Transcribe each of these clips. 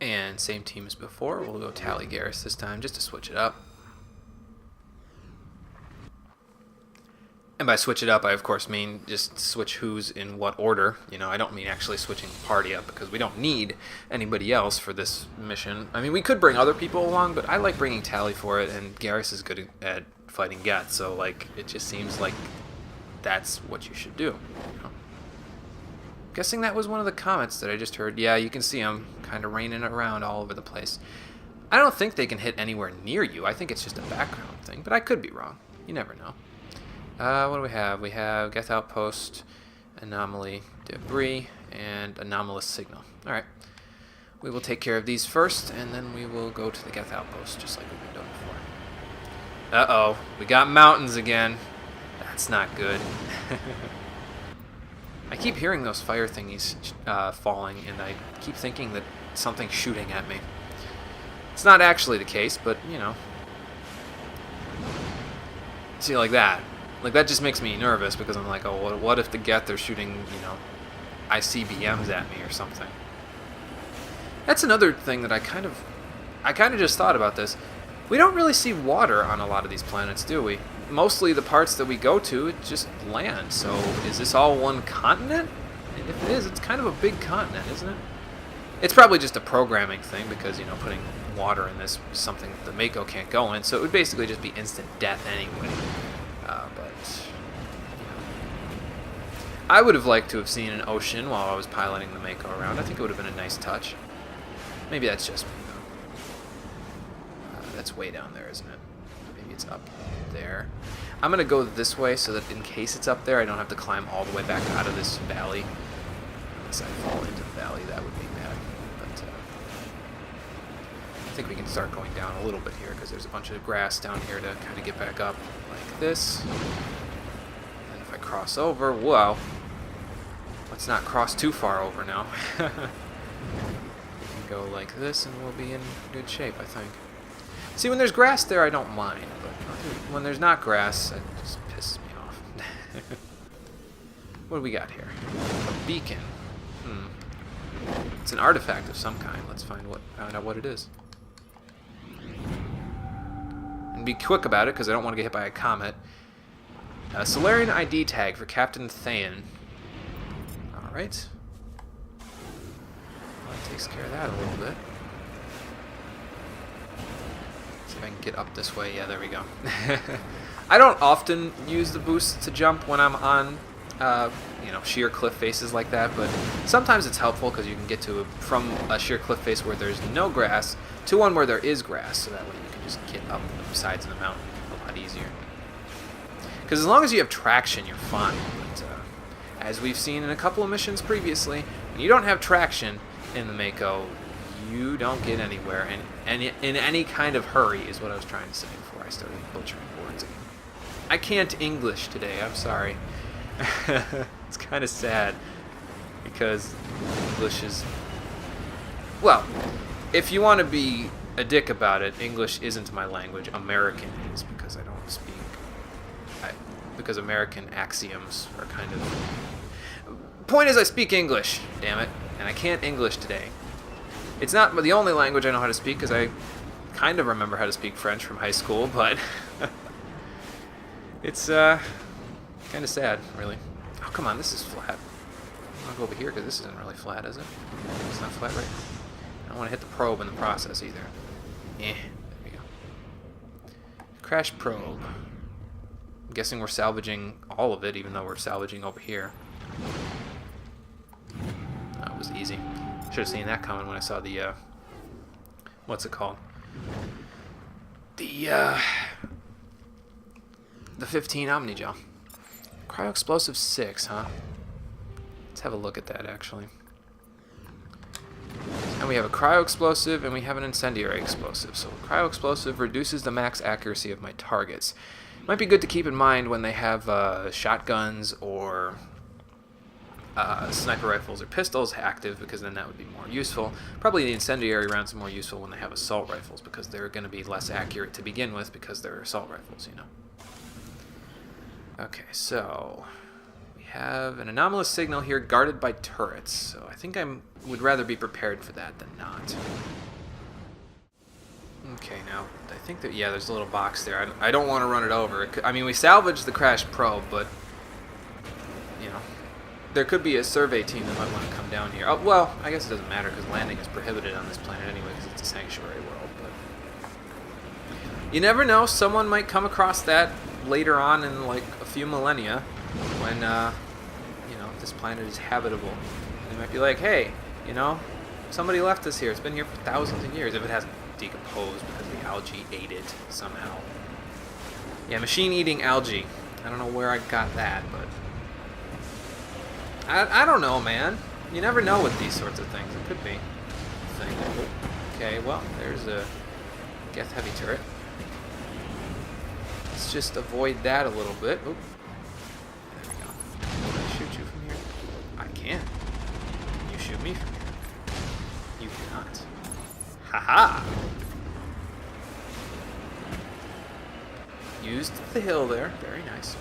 And same team as before. We'll go Tally Garrus this time just to switch it up. And by switch it up, I of course mean just switch who's in what order. You know, I don't mean actually switching the party up because we don't need anybody else for this mission. I mean, we could bring other people along, but I like bringing Tally for it, and Garrus is good at fighting Geth, so like it just seems like that's what you should do. You know? Guessing that was one of the comets that I just heard. Yeah, you can see them kind of raining around all over the place. I don't think they can hit anywhere near you. I think it's just a background thing, but I could be wrong. You never know. What do we have? We have Geth Outpost, Anomaly, Debris, and Anomalous Signal. Alright. We will take care of these first, and then we will go to the Geth Outpost, just like we've been doing before. Uh-oh. We got mountains again. That's not good. I keep hearing those fire thingies falling, and I keep thinking that something's shooting at me. It's not actually the case, but, you know. See, like that. Like, that just makes me nervous because I'm like, oh, what if the Geth are shooting, you know, ICBMs at me or something? That's another thing that I kind of just thought about this. We don't really see water on a lot of these planets, do we? Mostly the parts that we go to, it's just land. So is this all one continent? And if it is, it's kind of a big continent, isn't it? It's probably just a programming thing because, you know, putting water in this is something the Mako can't go in. So it would basically just be instant death anyway. But you know, I would have liked to have seen an ocean while I was piloting the Mako around. I think it would have been a nice touch. Maybe that's just me, though. That's way down there, isn't it? Maybe it's up there. I'm going to go this way so that in case it's up there, I don't have to climb all the way back out of this valley. Unless I fall into the valley, that would be bad. But I think we can start going down a little bit here because there's a bunch of grass down here to kind of get back up like this. And if I cross over, whoa. Let's not cross too far over now. We can go like this and we'll be in good shape, I think. See, when there's grass there, I don't mind, but when there's not grass, it just pisses me off. What do we got here? A beacon. It's an artifact of some kind. Let's find out what it is. And be quick about it, because I don't want to get hit by a comet. A Solarian ID tag for Captain Thayan. Alright. Well, that takes care of that a little bit. See if I can get up this way. Yeah, there we go. I don't often use the boost to jump when I'm on, you know, sheer cliff faces like that, but sometimes it's helpful because you can get to from a sheer cliff face where there's no grass to one where there is grass, so that way you can just get up the sides of the mountain a lot easier. Because as long as you have traction, you're fine. But as we've seen in a couple of missions previously, when you don't have traction in the Mako, you don't get anywhere in any kind of hurry, is what I was trying to say before I started butchering words again. I can't English today, I'm sorry. It's kind of sad, because English is... Well, if you want to be a dick about it, English isn't my language. American is, because I don't speak... because American axioms are kind of... Point is, I speak English, damn it, and I can't English today. It's not the only language I know how to speak, because I kind of remember how to speak French from high school, but it's kind of sad, really. Oh, come on, this is flat. I'll go over here, because this isn't really flat, is it? It's not flat, right? I don't want to hit the probe in the process, either. There we go. Crash probe. I'm guessing we're salvaging all of it, even though we're salvaging over here. That was easy. Should have seen that coming when I saw the, what's it called? The 15 Omnigel. Cryo-explosive 6, huh? Let's have a look at that, actually. And we have a cryo-explosive, and we have an incendiary explosive. So cryo-explosive reduces the max accuracy of my targets. Might be good to keep in mind when they have shotguns or sniper rifles or pistols active, because then that would be more useful. Probably the incendiary rounds are more useful when they have assault rifles, because they're going to be less accurate to begin with because they're assault rifles, you know. Okay, so we have an anomalous signal here guarded by turrets, so I think I would rather be prepared for that than not. Okay, now, I think that, yeah, there's a little box there. I don't want to run it over. I mean, we salvaged the crashed probe, but, you know, there could be a survey team that might want to come down here. Oh, well, I guess it doesn't matter, because landing is prohibited on this planet anyway, because it's a sanctuary world, but you never know. Someone might come across that later on in, like, a few millennia when, you know, this planet is habitable. They might be like, hey, you know, somebody left this here. It's been here for thousands of years, if it hasn't decomposed because the algae ate it somehow. Yeah, machine-eating algae. I don't know where I got that, but I don't know, man. You never know with these sorts of things. It could be a thing. Okay, well, there's a Geth heavy turret. Let's just avoid that a little bit. Oop. There we go. Can I shoot you from here? I can. Can you shoot me from here? You cannot. Haha! Used the hill there. Very nice.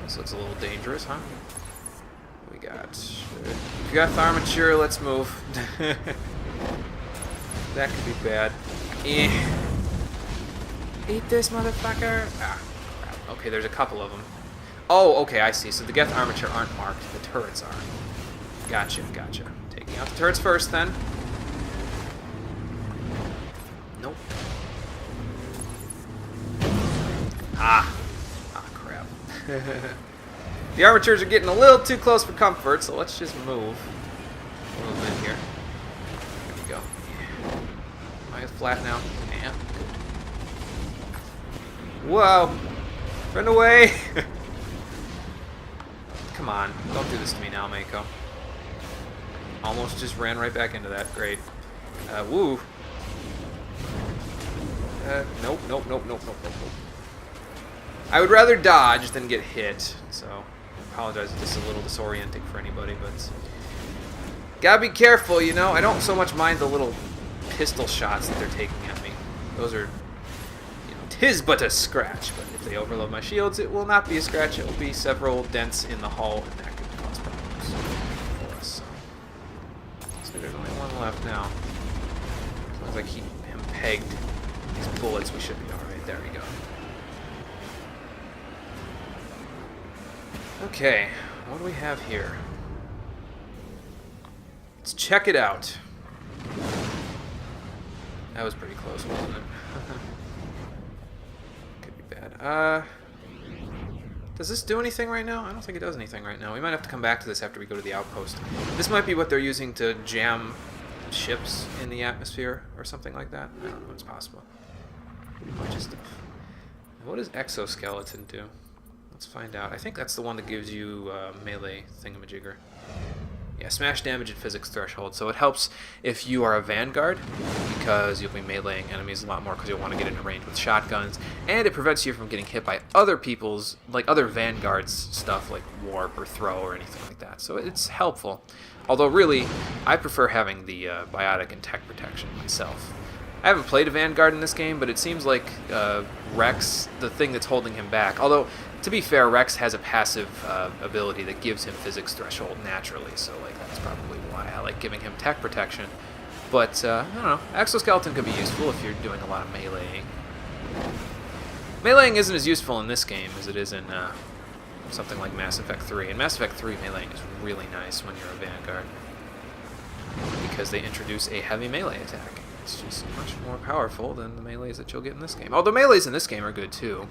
This looks a little dangerous, huh? We got Geth armature. Let's move. That could be bad. Eat this, motherfucker! Ah, crap. Okay, there's a couple of them. Oh, okay, I see. So the Geth armature aren't marked. The turrets are. Gotcha, gotcha. Taking out the turrets first, then. Nope. Ah, crap. The armatures are getting a little too close for comfort, so let's just move a little bit here. There we go. Am I flat now? Yeah. Whoa! Run away! Come on, don't do this to me now, Mako. Almost just ran right back into that. Great. Woo! Nope. I would rather dodge than get hit, so I apologize if this is a little disorienting for anybody, but gotta be careful, you know? I don't so much mind the little pistol shots that they're taking at me. Those are, you know, 'tis but a scratch, but if they overload my shields, it will not be a scratch, it will be several dents in the hull, and that could cause problems for us. So there's only one left now. As long as I keep him pegged, these bullets, we should be alright. There we go. Okay, what do we have here? Let's check it out. That was pretty close, wasn't it? Could be bad. Does this do anything right now? I don't think it does anything right now. We might have to come back to this after we go to the outpost. This might be what they're using to jam ships in the atmosphere or something like that. I don't know, it's possible. A bunch of stuff. What does exoskeleton do? Let's find out. I think that's the one that gives you melee thingamajigger. Yeah, smash damage and physics threshold. So it helps if you are a vanguard, because you'll be meleeing enemies a lot more because you'll want to get into range with shotguns. And it prevents you from getting hit by other people's, like other vanguards stuff like warp or throw or anything like that. So it's helpful. Although really, I prefer having the biotic and tech protection myself. I haven't played a vanguard in this game, but it seems like Rex, the thing that's holding him back. Although, to be fair, Rex has a passive ability that gives him physics threshold naturally, so like that's probably why I like giving him tech protection. But, I don't know, exoskeleton could be useful if you're doing a lot of meleeing. Meleeing isn't as useful in this game as it is in something like Mass Effect 3. In Mass Effect 3, meleeing is really nice when you're a vanguard, because they introduce a heavy melee attack. It's just much more powerful than the melees that you'll get in this game. Although melees in this game are good too.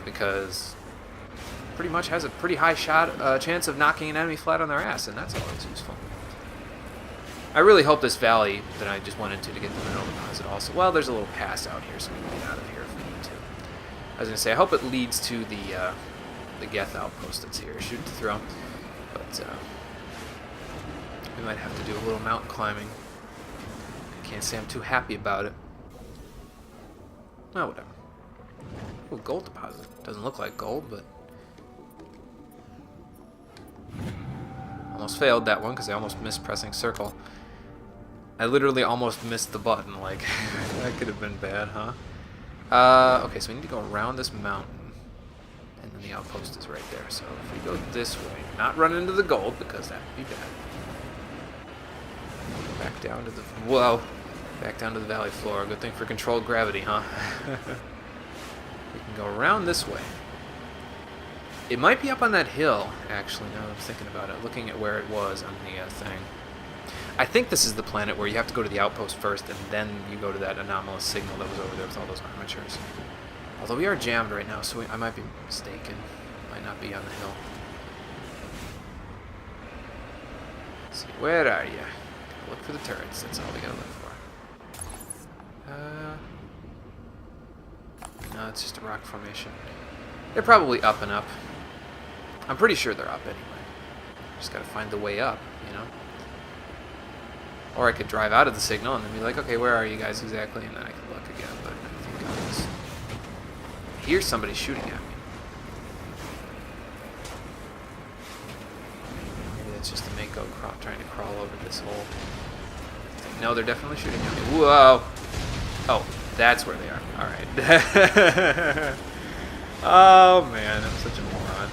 Because pretty much has a pretty high chance of knocking an enemy flat on their ass, and that's always useful. I really hope this valley that I just went into to get the mineral deposit also... Well, there's a little pass out here, so we can get out of here if we need to. I was going to say, I hope it leads to the Geth outpost that's here. Shoot to throw. But, we might have to do a little mountain climbing. I can't say I'm too happy about it. Oh, whatever. Ooh, gold deposit. Doesn't look like gold, but... Almost failed that one, because I almost missed pressing circle. I literally almost missed the button, like, that could have been bad, huh? Okay, so we need to go around this mountain. And then the outpost is right there. So if we go this way, not run into the gold because that would be bad. Back down to the back down to the valley floor. Good thing for controlled gravity, huh? We can go around this way. It might be up on that hill, actually. Now that I'm thinking about it, looking at where it was on the thing. I think this is the planet where you have to go to the outpost first, and then you go to that anomalous signal that was over there with all those armatures. Although we are jammed right now, so I might be mistaken. Might not be on the hill. Let's see, where are you? Look for the turrets. That's all we gotta look for. No, it's just a rock formation. They're probably up and up. I'm pretty sure they're up anyway. Just gotta find the way up, you know? Or I could drive out of the signal and then be like, okay, where are you guys exactly? And then I could look again, but I think I hear somebody shooting at me. Maybe that's just the Mako trying to crawl over this hole. No, they're definitely shooting at me. Whoa! Oh, that's where they are. Alright. Oh, man, I'm such a moron.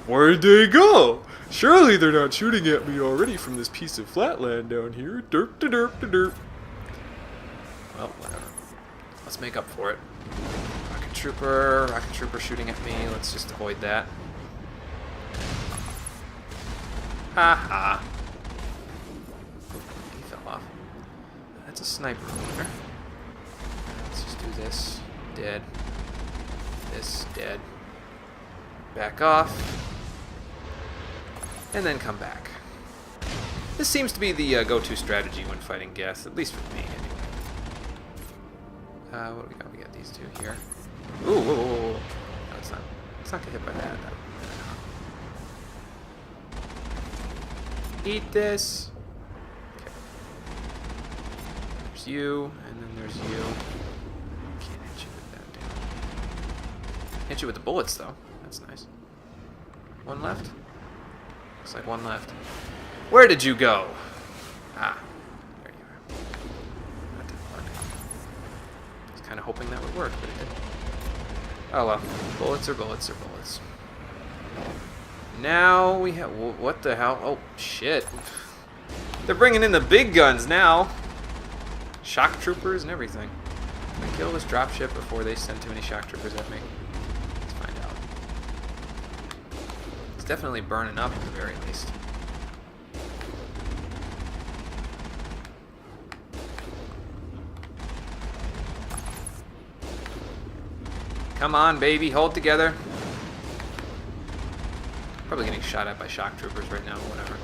Where'd they go? Surely they're not shooting at me already from this piece of flatland down here. Derp to derp to derp. Well, whatever. Let's make up for it. Rocket trooper shooting at me. Let's just avoid that. Ha ha. He fell off. That's a sniper over there. Let's just do this. Dead. This, dead. Back off. And then come back. This seems to be the go-to strategy when fighting Geth, at least for me, anyway. What do we got? We got these two here. Ooh, whoa, whoa, whoa. No, it's not get hit by that. Eat this. Okay. There's you, and then there's you. Can't hit you with that, damn. Hit you with the bullets, though. That's nice. One left? Looks like one left. Where did you go? Ah, there you are. That didn't work. I was kind of hoping that would work, but it didn't. Oh well. Bullets are bullets are bullets. Now we have... What the hell? Oh, shit. They're bringing in the big guns now. Shock troopers and everything. Can I kill this dropship before they send too many shock troopers at me? Let's find out. It's definitely burning up at the very least. Come on, baby. Hold together. Probably getting shot at by shock troopers right now, but whatever.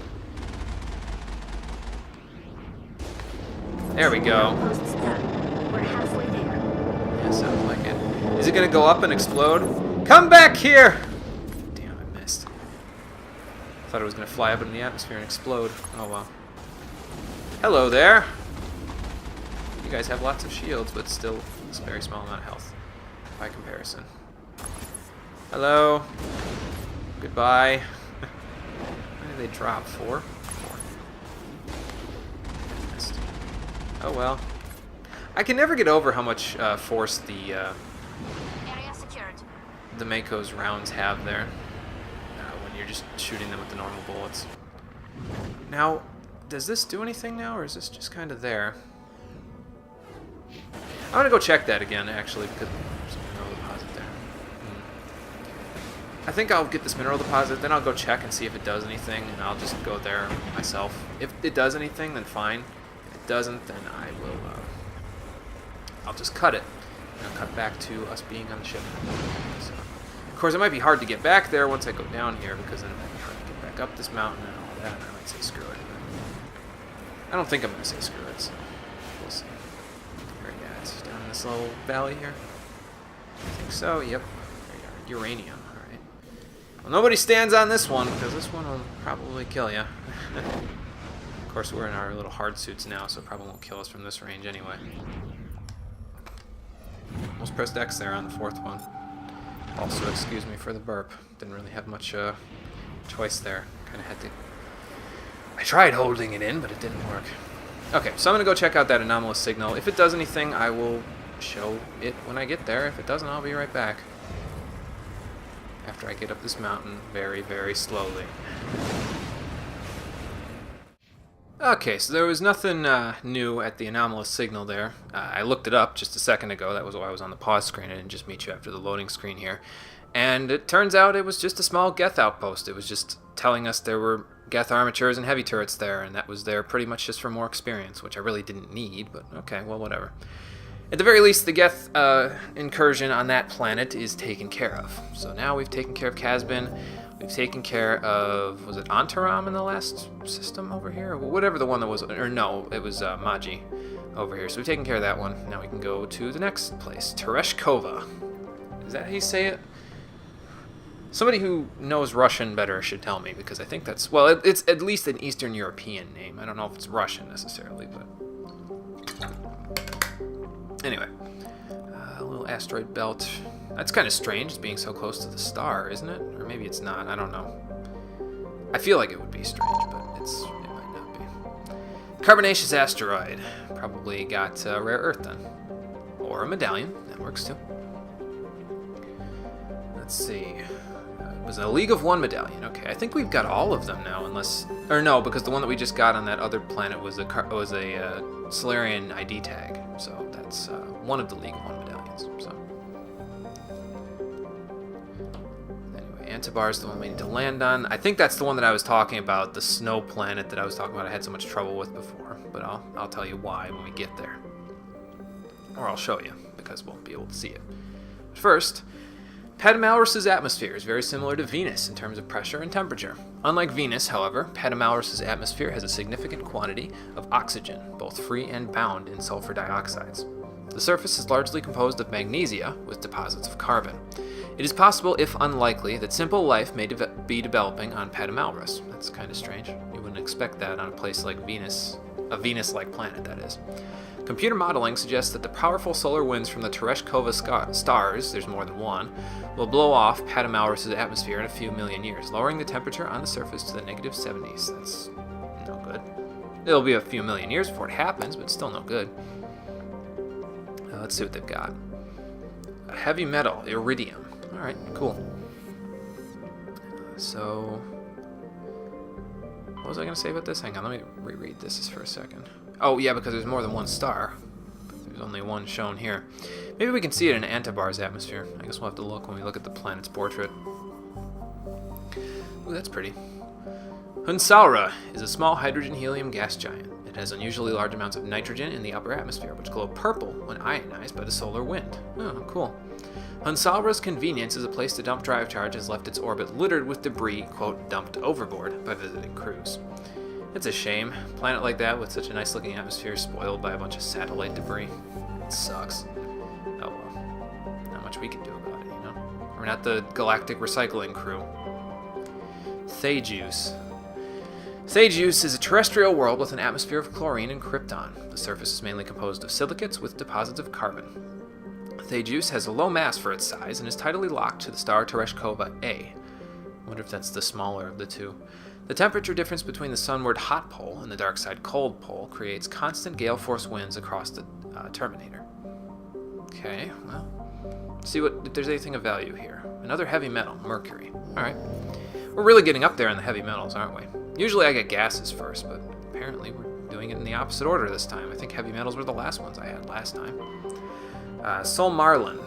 There we go. We're halfway there. Yeah, sounds like it. Is it gonna go up and explode? Come back here! Damn, I missed. Thought it was gonna fly up in the atmosphere and explode. Oh well. Hello there. You guys have lots of shields, but still a very small amount of health by comparison. Hello. Goodbye. Why did they drop? 4? 4. Missed. Oh well. I can never get over how much force the Area secured. the Mako's rounds have there when you're just shooting them with the normal bullets. Now, does this do anything now, or is this just kind of there? I'm gonna go check that again, actually, because there's a mineral deposit there. I think I'll get this mineral deposit, then I'll go check and see if it does anything, and I'll just go there myself. If it does anything, then fine. If it doesn't, then I will. I'll just cut it. And I'll cut back to us being on the ship. So, of course, it might be hard to get back there once I go down here, because then it might be hard to get back up this mountain and all that. And I might say screw it. I don't think I'm going to say screw it, so we'll see. Where are you at? Down in this little valley here? I think so, yep. There you are. Uranium, alright. Well, nobody stands on this one, because this one will probably kill you. Of course, we're in our little hard suits now, so it probably won't kill us from this range anyway. Almost pressed X there on the 4th one. Also, excuse me for the burp. Didn't really have much choice there. Kind of had to... I tried holding it in, but it didn't work. Okay, so I'm going to go check out that anomalous signal. If it does anything, I will show it when I get there. If it doesn't, I'll be right back. after I get up this mountain very, very slowly. Okay, so there was nothing new at the anomalous signal there. I looked it up just a second ago. That was why I was on the pause screen. I didn't just meet you after the loading screen here. And it turns out it was just a small Geth outpost. It was just telling us there were Geth armatures and heavy turrets there, and that was there pretty much just for more experience, which I really didn't need, but okay, well, whatever. At the very least, the Geth incursion on that planet is taken care of. So now we've taken care of Casbin. We've taken care of, was it Antaram in the last system over here? Whatever the one that was, or no, it was Magi over here. So we've taken care of that one. Now we can go to the next place, Tereshkova. Is that how you say it? Somebody who knows Russian better should tell me, because I think that's, well, it's at least an Eastern European name. I don't know if it's Russian necessarily, but anyway. A little asteroid belt. That's kind of strange, being so close to the star, isn't it? Or maybe it's not, I don't know. I feel like it would be strange, but it might not be. Carbonaceous asteroid. Probably got rare earth then. Or a medallion, that works too. Let's see. It was a League of One medallion. Okay, I think we've got all of them now, unless, or no, because the one that we just got on that other planet was a Solarian ID tag. So that's one of the League of One medallions. So anyway, Antibar is the one we need to land on. I think that's the one that I was talking about, the snow planet that I was talking about. I had so much trouble with before, but I'll tell you why when we get there, or I'll show you because we'll be able to see it. But first. Patamalrus's atmosphere is very similar to Venus in terms of pressure and temperature. Unlike Venus, however, Patamalrus's atmosphere has a significant quantity of oxygen, both free and bound in sulfur dioxides. The surface is largely composed of magnesia with deposits of carbon. It is possible, if unlikely, that simple life may be developing on Patamalrus. That's kind of strange. You wouldn't expect that on a place like Venus, a Venus-like planet, that is. Computer modeling suggests that the powerful solar winds from the Tereshkova stars, there's more than one, will blow off Patamalrus's atmosphere in a few million years, lowering the temperature on the surface to the negative 70s. That's no good. It'll be a few million years before it happens, but still no good. Let's see what they've got. A heavy metal, iridium. Alright, cool. So, what was I going to say about this? Hang on, let me reread this for a second. Oh, yeah, because there's more than one star. There's only one shown here. Maybe we can see it in Antibar's atmosphere. I guess we'll have to look when we look at the planet's portrait. Ooh, that's pretty. Hunsaura is a small hydrogen-helium gas giant. It has unusually large amounts of nitrogen in the upper atmosphere, which glow purple when ionized by the solar wind. Oh, cool. Hunsaura's convenience as a place to dump drive charge has left its orbit littered with debris, quote, dumped overboard by visiting crews. It's a shame. A planet like that with such a nice-looking atmosphere spoiled by a bunch of satellite debris. It sucks. Oh well. Not much we can do about it, you know? We're not the galactic recycling crew. Thegeus. Thegeus is a terrestrial world with an atmosphere of chlorine and krypton. The surface is mainly composed of silicates with deposits of carbon. Thegeus has a low mass for its size and is tidally locked to the star Tereshkova A. I wonder if that's the smaller of the two. The temperature difference between the sunward hot pole and the dark side cold pole creates constant gale force winds across the terminator. Okay, well, see if there's anything of value here. Another heavy metal, mercury. Alright. We're really getting up there in the heavy metals, aren't we? Usually I get gases first, but apparently we're doing it in the opposite order this time. I think heavy metals were the last ones I had last time. Solmarlin.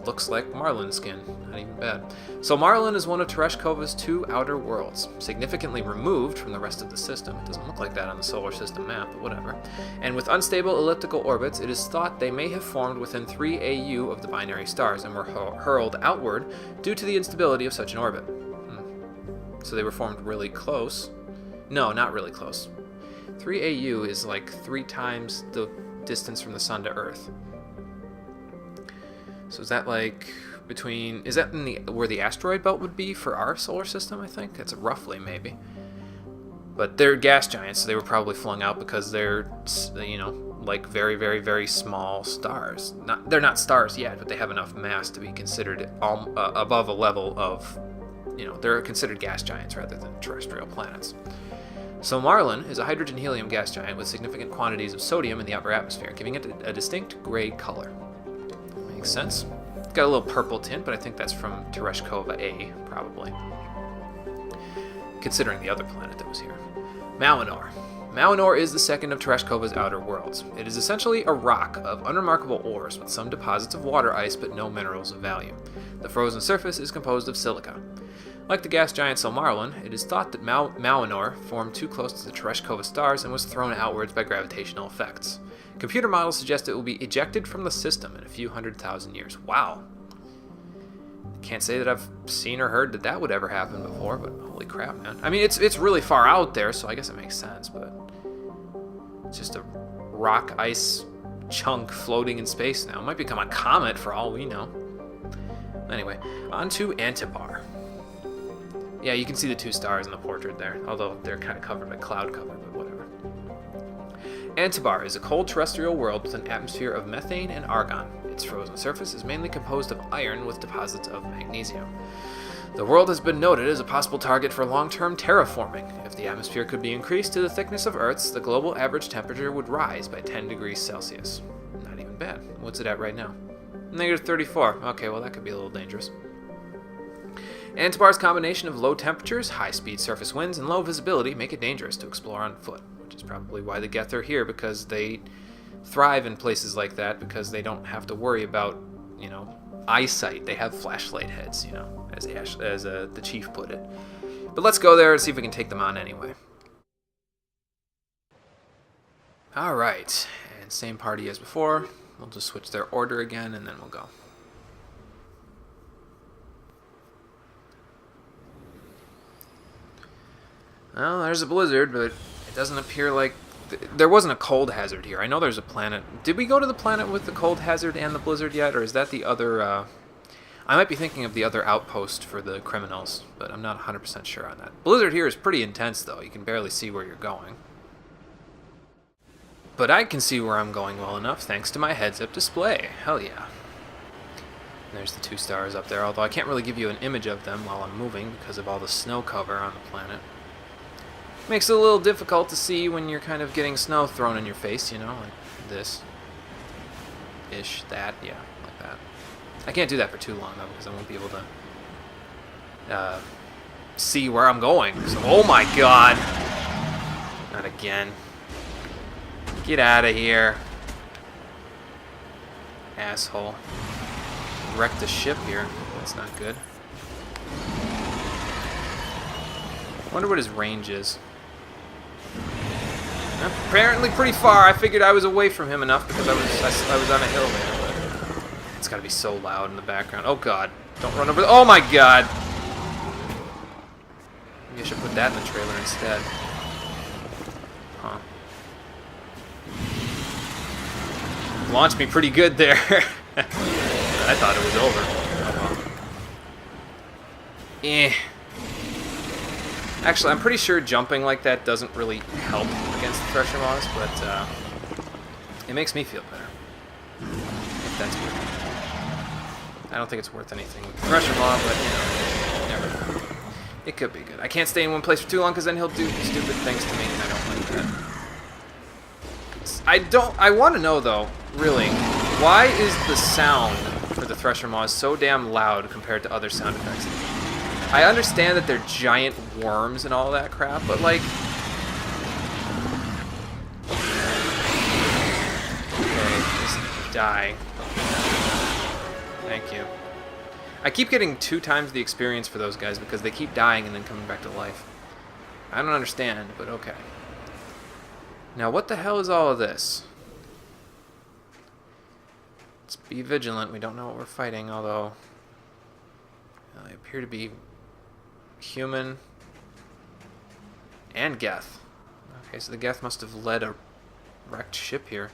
Looks like marlin skin. Not even bad. Solmarlin is one of Tereshkova's two outer worlds, significantly removed from the rest of the system. It doesn't look like that on the solar system map, but whatever. And with unstable elliptical orbits, it is thought they may have formed within 3 AU of the binary stars and were hurled outward due to the instability of such an orbit. So they were formed really close. No, not really close. 3 AU is like 3 times the distance from the sun to Earth. So is that like between, is that in the where the asteroid belt would be for our solar system, I think? That's roughly, maybe. But they're gas giants, so they were probably flung out because they're, you know, like very, very, very small stars. They're not stars yet, but they have enough mass to be considered above a level of, you know, they're considered gas giants rather than terrestrial planets. So Marlin is a hydrogen-helium gas giant with significant quantities of sodium in the upper atmosphere, giving it a distinct gray color. Makes sense. Got a little purple tint, but I think that's from Tereshkova A, probably. Considering the other planet that was here. Malinor. Malinor is the second of Tereshkova's outer worlds. It is essentially a rock of unremarkable ores with some deposits of water ice but no minerals of value. The frozen surface is composed of silica. Like the gas giant Silmarillion, it is thought that Malinor formed too close to the Tereshkova stars and was thrown outwards by gravitational effects. Computer models suggest it will be ejected from the system in a few 100,000 years. Wow. Can't say that I've seen or heard that that would ever happen before, but holy crap, man. I mean, it's really far out there, so I guess it makes sense, but it's just a rock ice chunk floating in space now. It might become a comet for all we know. Anyway, on to Antibar. Yeah, you can see the 2 stars in the portrait there, although they're kind of covered by cloud cover, but whatever. Antibar is a cold terrestrial world with an atmosphere of methane and argon. Its frozen surface is mainly composed of iron with deposits of magnesium. The world has been noted as a possible target for long-term terraforming. If the atmosphere could be increased to the thickness of Earth's, the global average temperature would rise by 10 degrees Celsius. Not even bad. What's it at right now? -34. Okay, well that could be a little dangerous. Antibar's combination of low temperatures, high-speed surface winds, and low visibility make it dangerous to explore on foot, which is probably why the Geth are here, because they thrive in places like that because they don't have to worry about, eyesight. They have flashlight heads, as the chief put it. But let's go there and see if we can take them on anyway. Alright, and same party as before. We'll just switch their order again and then we'll go. Well, there's a blizzard, but it doesn't appear like... There wasn't a cold hazard here. I know there's a planet... Did we go to the planet with the cold hazard and the blizzard yet? Or is that the other... I might be thinking of the other outpost for the criminals, but I'm not 100% sure on that. Blizzard here is pretty intense, though. You can barely see where you're going. But I can see where I'm going well enough, thanks to my heads-up display. Hell yeah. And there's the 2 stars up there, although I can't really give you an image of them while I'm moving because of all the snow cover on the planet. Makes it a little difficult to see when you're kind of getting snow thrown in your face, like this. Ish, that, yeah, like that. I can't do that for too long, though, because I won't be able to see where I'm going. So, oh my god! Not again. Get out of here. Asshole. Wrecked the ship here. That's not good. Wonder what his range is. Apparently pretty far. I figured I was away from him enough because I was on a hill there. But it's got to be so loud in the background. Oh god. Don't run over the... Oh my god! Maybe I should put that in the trailer instead. Huh. Launched me pretty good there. I thought it was over. Oh well. Eh. Actually, I'm pretty sure jumping like that doesn't really help against the Thresher Maws, but it makes me feel better. If that's worth it. I don't think it's worth anything with the Thresher Maw, but, never know. It could be good. I can't stay in one place for too long because then he'll do stupid things to me, and I don't like that. I want to know, though, really, why is the sound for the Thresher Maws so damn loud compared to other sound effects? I understand that they're giant worms and all that crap, but like... Okay, just die. Thank you. I keep getting 2 times the experience for those guys because they keep dying and then coming back to life. I don't understand, but okay. Now what the hell is all of this? Let's be vigilant. We don't know what we're fighting, although... they appear to be... human and Geth. Okay, so the Geth must have led a wrecked ship here.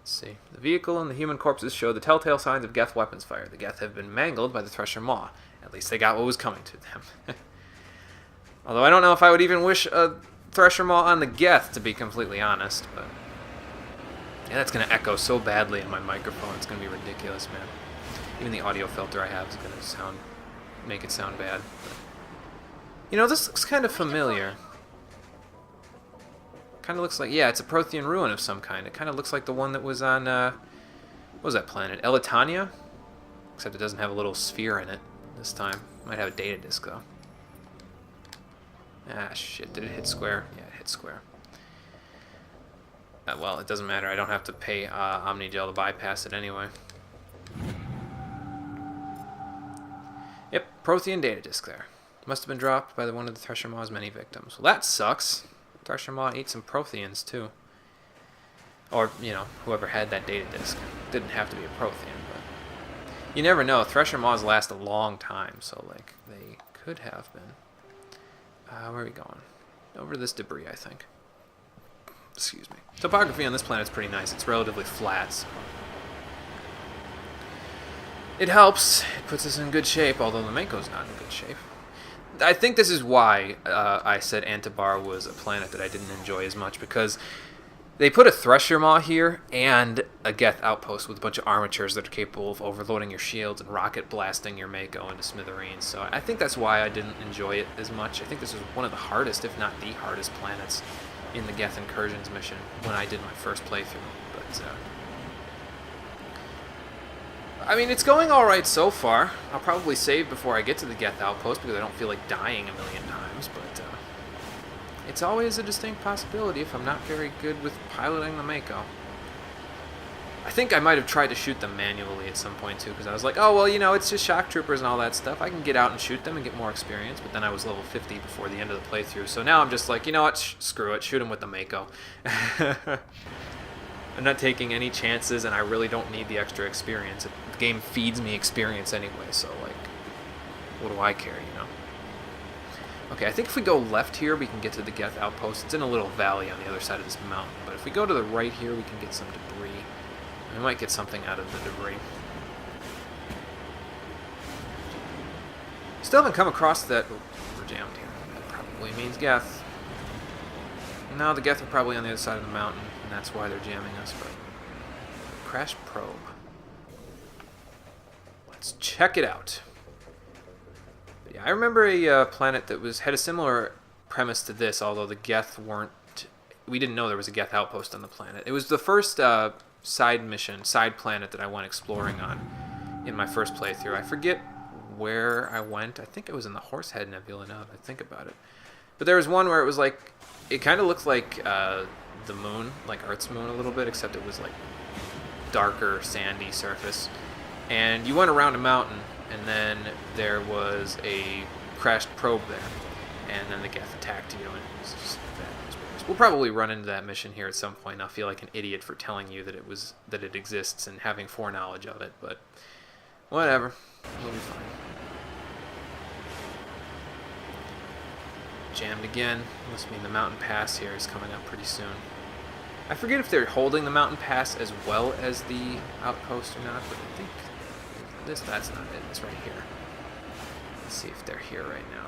Let's see. The vehicle and the human corpses show the telltale signs of Geth weapons fire. The Geth have been mangled by the Thresher Maw. At least they got what was coming to them. Although I don't know if I would even wish a Thresher Maw on the Geth, to be completely honest. But yeah, that's going to echo so badly in my microphone. It's going to be ridiculous, man. Even the audio filter I have is going to make it sound bad. But, this looks kind of familiar. Kind of looks like, yeah, it's a Prothean ruin of some kind. It kind of looks like the one that was on, what was that planet? Elitania? Except it doesn't have a little sphere in it this time. Might have a data disk, though. Ah, shit. Did it hit square? Yeah, it hit square. Well, it doesn't matter. I don't have to pay Omnigel to bypass it anyway. Yep, Prothean data disk there. Must have been dropped by one of the Thresher Maw's many victims. Well, that sucks. Thresher Maw ate some Protheans, too. Or, you know, whoever had that data disk. Didn't have to be a Prothean, but... You never know. Thresher Maws last a long time, so, like, they could have been. Where are we going? Over to this debris, I think. Excuse me. Topography on this planet is pretty nice. It's relatively flat, so... It helps. It puts us in good shape, although the Mako's not in good shape. I think this is why I said Antibar was a planet that I didn't enjoy as much, because they put a Thresher Maw here and a Geth outpost with a bunch of armatures that are capable of overloading your shields and rocket blasting your Mako into smithereens. So I think that's why I didn't enjoy it as much. I think this was one of the hardest, if not the hardest, planets in the Geth Incursions mission when I did my first playthrough. But I mean, it's going alright so far. I'll probably save before I get to the Geth outpost because I don't feel like dying a million times, but it's always a distinct possibility if I'm not very good with piloting the Mako. I think I might have tried to shoot them manually at some point too, because I was like, oh, well, you know, it's just shock troopers and all that stuff. I can get out and shoot them and get more experience, but then I was level 50 before the end of the playthrough, so now I'm just like, you know what, screw it, shoot them with the Mako. I'm not taking any chances, and I really don't need the extra experience. The game feeds me experience anyway, so, like, what do I care, you know? Okay, I think if we go left here, we can get to the Geth outpost. It's in a little valley on the other side of this mountain, but if we go to the right here, we can get some debris. We might get something out of the debris. Still haven't come across that... Oh, we're jammed here. That probably means Geth. No, the Geth are probably on the other side of the mountain, and that's why they're jamming us, but... Crash probe. Let's check it out. But yeah, I remember a planet that had a similar premise to this, although the Geth weren't... We didn't know there was a Geth outpost on the planet. It was the first side planet that I went exploring on in my first playthrough. I forget where I went. I think it was in the Horsehead Nebula now that I think about it. But there was one where it was like... It kind of looked like the moon, like Earth's moon a little bit, except it was like darker, sandy surface. And you went around a mountain, and then there was a crashed probe there. And then the Geth attacked you, and it was just bad experience. We'll probably run into that mission here at some point. I'll feel like an idiot for telling you that it exists and having foreknowledge of it, but whatever. We'll be fine. Jammed again. Must mean the mountain pass here is coming up pretty soon. I forget if they're holding the mountain pass as well as the outpost or not, but I think that's not it. It's right here. Let's see if they're here right now.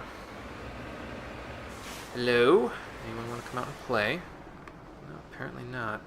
Hello? Anyone want to come out and play? No, apparently not.